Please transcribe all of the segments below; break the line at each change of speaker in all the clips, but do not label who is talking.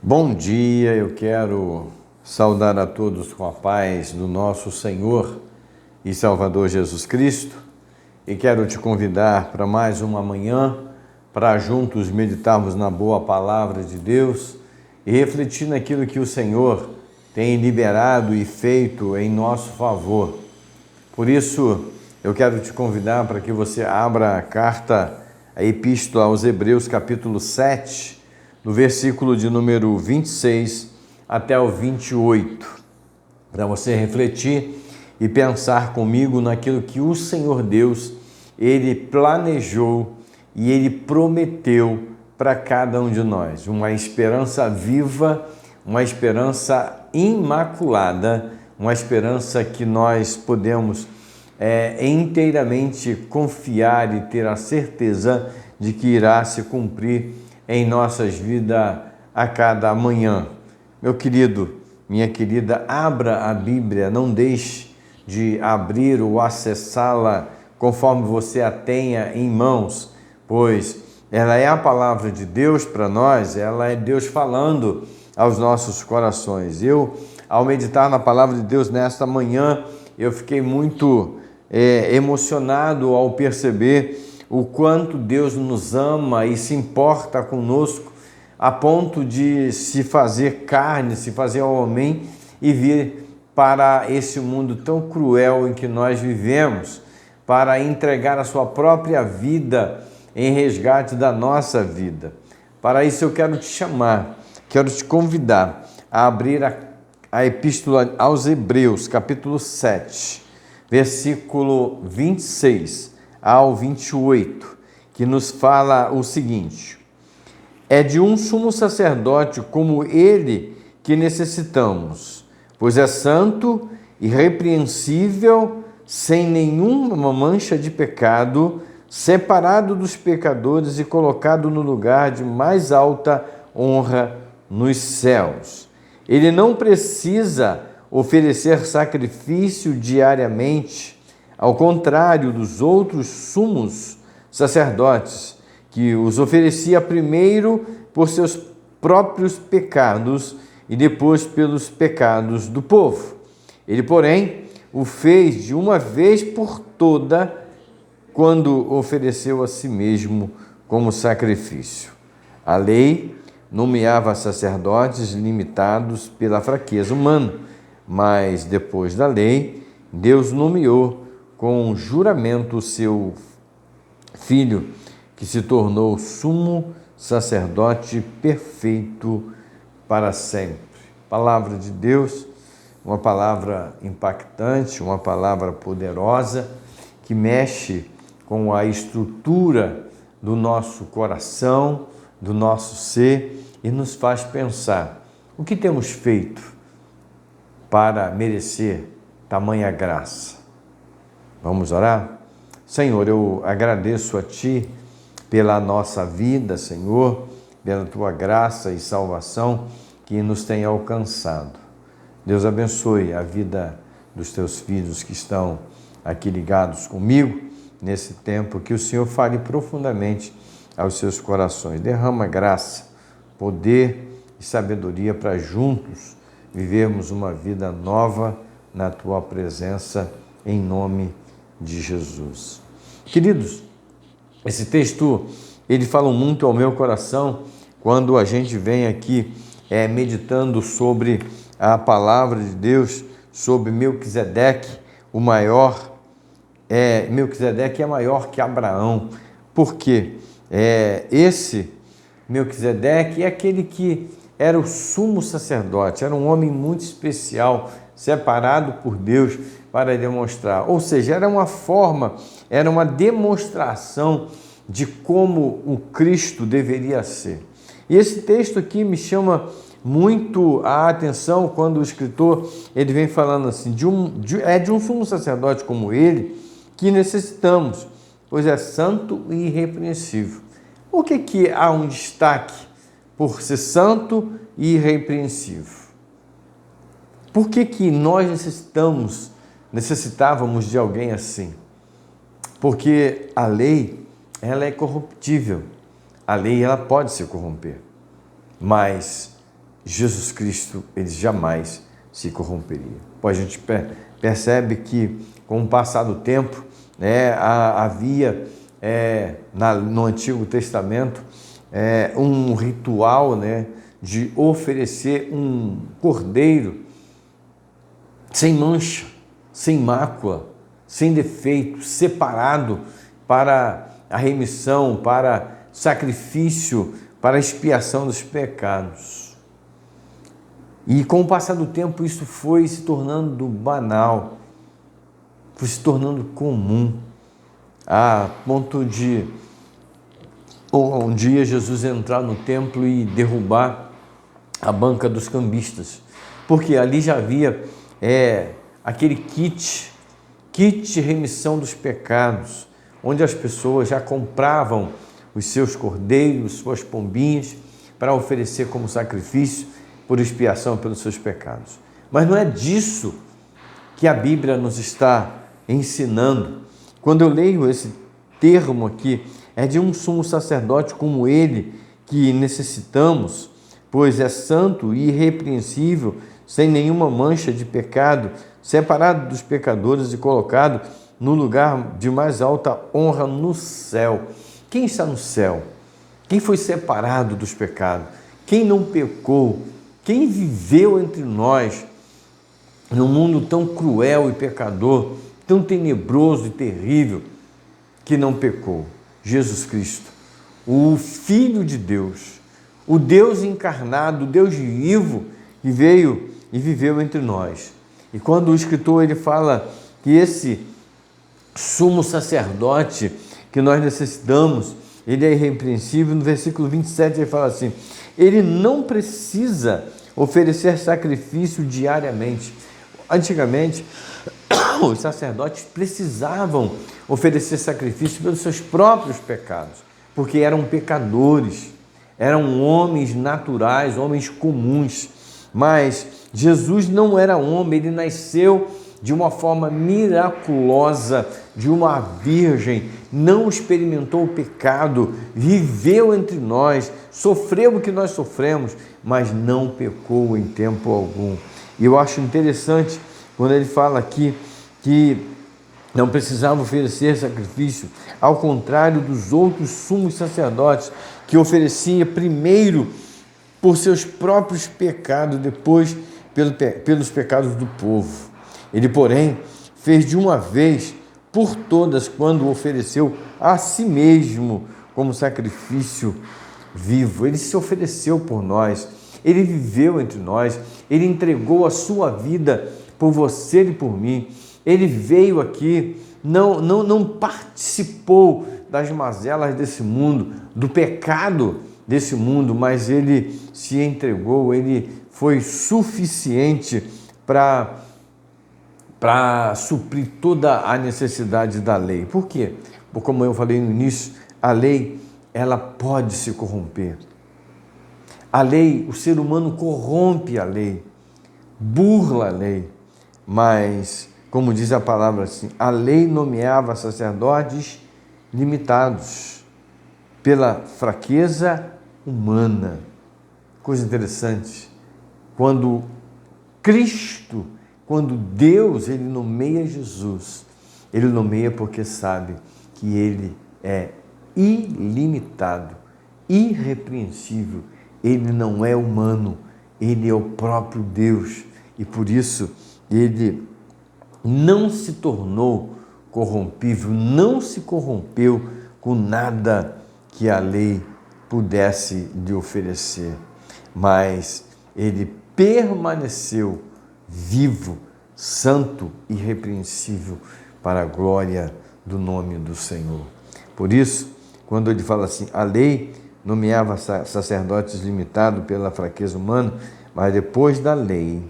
Bom dia, eu quero saudar a todos com a paz do nosso Senhor e Salvador Jesus Cristo e quero te convidar para mais uma manhã para juntos meditarmos na boa palavra de Deus e refletir naquilo que o Senhor tem liberado e feito em nosso favor. Por isso, eu quero te convidar para que você abra a Epístola aos Hebreus, capítulo 7, no versículo de número 26 até o 28, para você refletir e pensar comigo naquilo que o Senhor Deus, Ele planejou e Ele prometeu para cada um de nós. Uma esperança viva, uma esperança imaculada, uma esperança que nós podemos inteiramente confiar e ter a certeza de que irá se cumprir em nossas vidas a cada manhã. Meu querido, minha querida, abra a Bíblia, não deixe de abrir ou acessá-la conforme você a tenha em mãos, pois ela é a palavra de Deus para nós, ela é Deus falando aos nossos corações. Ao meditar na palavra de Deus nesta manhã, eu fiquei muito emocionado ao perceber o quanto Deus nos ama e se importa conosco, a ponto de se fazer carne, se fazer homem e vir para esse mundo tão cruel em que nós vivemos, para entregar a sua própria vida em resgate da nossa vida. Para isso eu quero te chamar, quero te convidar a abrir a Epístola aos Hebreus, capítulo 7, versículo 26 ao 28, que nos fala o seguinte: é de um sumo sacerdote como ele que necessitamos, pois é santo, irrepreensível, sem nenhuma mancha de pecado, separado dos pecadores e colocado no lugar de mais alta honra nos céus. Ele não precisa oferecer sacrifício diariamente, ao contrário dos outros sumos sacerdotes, que os oferecia primeiro por seus próprios pecados e depois pelos pecados do povo. Ele, porém, o fez de uma vez por toda, quando ofereceu a si mesmo como sacrifício. A lei nomeava sacerdotes limitados pela fraqueza humana, mas depois da lei, Deus nomeou com juramento o seu Filho, que se tornou sumo sacerdote perfeito para sempre. Palavra de Deus, uma palavra impactante, uma palavra poderosa, que mexe com a estrutura do nosso coração, do nosso ser e nos faz pensar: o que temos feito para merecer tamanha graça? Vamos orar? Senhor, eu agradeço a Ti pela nossa vida, Senhor, pela Tua graça e salvação que nos tem alcançado. Deus abençoe a vida dos Teus filhos que estão aqui ligados comigo nesse tempo, que o Senhor fale profundamente aos seus corações. Derrama graça, poder e sabedoria para juntos vivermos uma vida nova na Tua presença, em nome de Jesus. Queridos, esse texto, ele fala muito ao meu coração quando a gente vem aqui meditando sobre a palavra de Deus, sobre Melquisedeque, o maior. Melquisedeque é maior que Abraão. Por quê? Esse Melquisedeque é aquele que era o sumo sacerdote, era um homem muito especial, separado por Deus para demonstrar. Ou seja, era uma forma, era uma demonstração de como o Cristo deveria ser. E esse texto aqui me chama muito a atenção quando o escritor ele vem falando assim, de um sumo sacerdote como ele que necessitamos, pois é santo e irrepreensível. Por que há um destaque por ser santo e irrepreensível? Por que nós necessitávamos de alguém assim? Porque a lei, ela é corruptível. A lei, ela pode se corromper. Mas Jesus Cristo, ele jamais se corromperia. Pois a gente percebe que, com o passar do tempo, havia no Antigo Testamento um ritual, de oferecer um cordeiro sem mancha, sem mácula, sem defeito, separado para a remissão, para sacrifício, para a expiação dos pecados. E com o passar do tempo isso foi se tornando banal, foi se tornando comum, a ponto de um dia Jesus entrar no templo e derrubar a banca dos cambistas, porque ali já havia aquele kit de remissão dos pecados, onde as pessoas já compravam os seus cordeiros, suas pombinhas, para oferecer como sacrifício por expiação pelos seus pecados. Mas não é disso que a Bíblia nos está ensinando. Quando eu leio esse termo aqui, é de um sumo sacerdote como ele que necessitamos, pois é santo e irrepreensível, sem nenhuma mancha de pecado, separado dos pecadores e colocado no lugar de mais alta honra no céu. Quem está no céu? Quem foi separado dos pecados? Quem não pecou? Quem viveu entre nós num mundo tão cruel e pecador, tão tenebroso e terrível, que não pecou? Jesus Cristo, o Filho de Deus, o Deus encarnado, o Deus vivo, que veio e viveu entre nós. E quando o escritor ele fala que esse sumo sacerdote que nós necessitamos, ele é irrepreensível, no versículo 27 ele fala assim: ele não precisa oferecer sacrifício diariamente. Antigamente, os sacerdotes precisavam oferecer sacrifício pelos seus próprios pecados, porque eram pecadores, eram homens naturais, homens comuns. Mas Jesus não era homem, ele nasceu de uma forma miraculosa, de uma virgem, não experimentou o pecado, viveu entre nós, sofreu o que nós sofremos, mas não pecou em tempo algum. E eu acho interessante quando ele fala aqui que não precisava oferecer sacrifício, ao contrário dos outros sumos sacerdotes, que oferecia primeiro por seus próprios pecados, depois pelos pecados do povo. Ele, porém, fez de uma vez por todas quando ofereceu a si mesmo como sacrifício vivo. Ele se ofereceu por nós, ele viveu entre nós, ele entregou a sua vida por você e por mim. Ele veio aqui, não participou das mazelas desse mundo, do pecado desse mundo, mas ele se entregou, ele foi suficiente para suprir toda a necessidade da lei. Por quê? Porque, como eu falei no início, a lei, ela pode se corromper. A lei, o ser humano corrompe a lei, burla a lei, mas, como diz a palavra assim, a lei nomeava sacerdotes limitados pela fraqueza humana. Coisa interessante, quando Deus, ele nomeia Jesus, ele nomeia porque sabe que ele é ilimitado, irrepreensível, ele não é humano, ele é o próprio Deus, e por isso ele não se tornou corrompível, não se corrompeu com nada que a lei pudesse lhe oferecer, mas ele permaneceu vivo, santo e irrepreensível para a glória do nome do Senhor. Por isso, quando ele fala assim, a lei nomeava sacerdotes limitados pela fraqueza humana, mas depois da lei,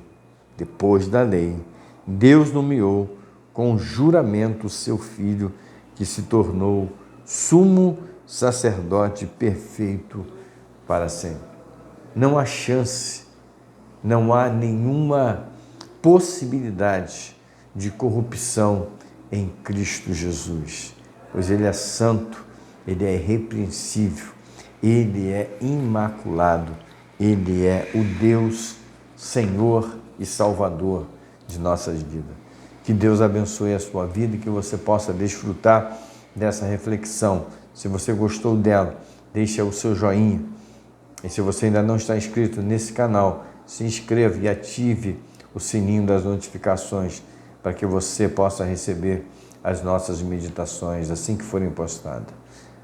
Deus nomeou com juramento o seu Filho, que se tornou sumo sacerdote perfeito para sempre. Não há chance, não há nenhuma possibilidade de corrupção em Cristo Jesus, pois ele é santo, ele é irrepreensível, ele é imaculado, Ele é o Deus, Senhor e Salvador de nossas vidas. Que Deus abençoe a sua vida e que você possa desfrutar dessa reflexão. Se você gostou dela, deixe o seu joinha. E se você ainda não está inscrito nesse canal, se inscreva e ative o sininho das notificações para que você possa receber as nossas meditações assim que forem postadas.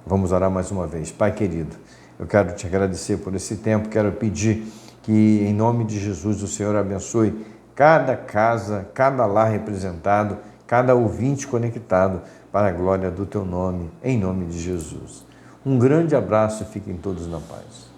Vamos orar mais uma vez. Pai querido, eu quero te agradecer por esse tempo, quero pedir que em nome de Jesus o Senhor abençoe cada casa, cada lar representado, cada ouvinte conectado para a glória do teu nome, em nome de Jesus. Um grande abraço e fiquem todos na paz.